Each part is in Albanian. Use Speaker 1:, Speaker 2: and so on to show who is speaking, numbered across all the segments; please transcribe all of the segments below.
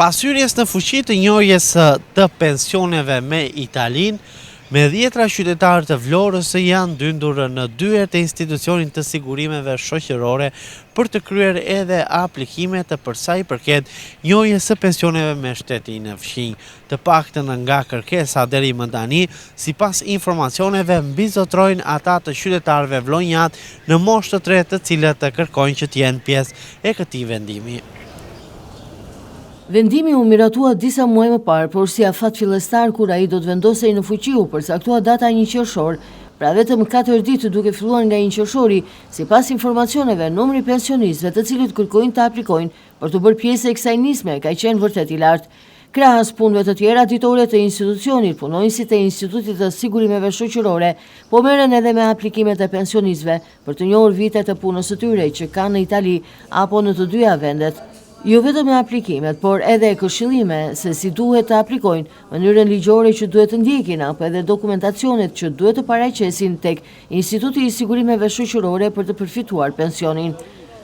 Speaker 1: Pasyrjes në fuqi të njojjes të pensioneve me Italinë, me 10 qytetarë të Vlorës janë dyndur në dyert e institucionit të sigurimeve shoqërore për të kryer edhe aplikime të përsa i përket njojjes së pensioneve me shtetin e fqinj. Të paktën nga kërkesa deri më tani, sipas informacioneve mbizotrojnë ata të qytetarëve vlonjat në moshë të tretë të cilët të kërkojnë që të jenë pjesë e këtij vendimi.
Speaker 2: Vendimi u miratua disa muaj më parë, por si afat fillestar kur ai do të vendosej në fuqi u përcaktua data 1 qershor, pra vetëm 4 ditë duke filluar nga 1 qershori, sipas informacioneve, numri pensionistëve të cilët kërkojnë të aplikojnë për të bërë pjesë e kësaj nisme ka qenë vërtet i lartë. Krahas punëve të tjera, ditore të institucionit, punonësit e Institutit të Sigurimeve Shoqërore, po merren edhe me aplikimet e pensionistëve për të njohur vitet e punës së tyre që kanë në Itali apo në të dyja vendet. Jo vetëm me aplikimet, por edhe këshillime se si duhet të aplikojnë, mënyrën ligjore që duhet të ndjekin, apo edhe dokumentacionet që duhet të paraqesin tek Instituti i Sigurimeve Shoqërore për të përfituar pensionin.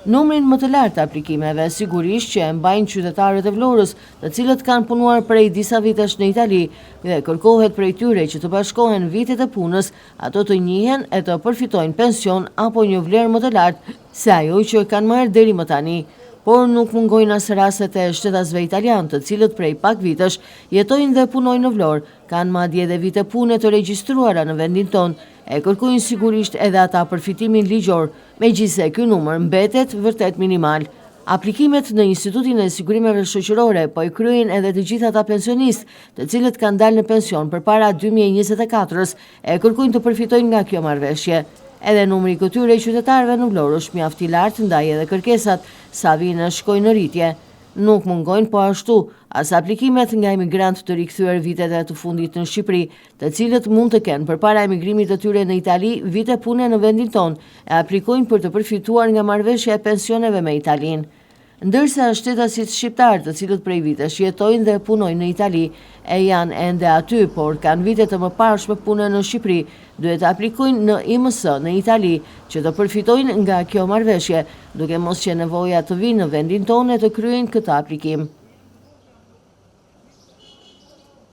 Speaker 2: Numrin më të lartë të aplikimeve sigurisht që e mbajnë qytetarët e Vlorës, të cilët kanë punuar prej disa vitesh në Itali, dhe kërkohet prej tyre që të bashkohen vitet e punës, ato të njihen e të përfitojnë pension apo një vlerë më të lartë se ajo që kanë marrë deri më tani. Por nuk mungojnë as rastet e shtetasve italianë, të cilët prej pak vitesh jetojnë dhe punojnë në Vlorë, kanë madje edhe vite pune të regjistruara në vendin tonë, e kërkojnë sigurisht edhe ata përfitimin ligjor, megjithse ky numër mbetet vërtet minimal. Aplikimet në Institutin e Sigurimeve Shoqërore po i kryejnë edhe të gjithë ata pensionistë, të cilët kanë dalë në pension përpara 2024-s e kërkojnë të përfitojnë nga kjo marrëveshje. Edhe numri i këtyre qytetarëve në Vlorë është mjaft i lartë ndaj edhe kërkesat sa vinë shkojnë në rritje. Nuk mungojnë po ashtu as aplikimet nga emigrantë të rikthyer vitet e të fundit në Shqipëri, të cilët mund të kenë përpara emigrimit të tyre në Itali vite pune në vendin tonë e aplikojnë për të përfituar nga marrëveshja e pensioneve me Italinë. Ndërsa shtetasit shqiptar të cilët prej vitesh jetojnë dhe punojnë në Itali e janë ende aty, por kanë vite të mëparshme pune në Shqipëri, duhet të aplikojnë në IMS në Itali që të përfitojnë nga kjo marrëveshje, duke mos që nevoja të vinë në vendin tonë e të kryejnë këtë aplikim.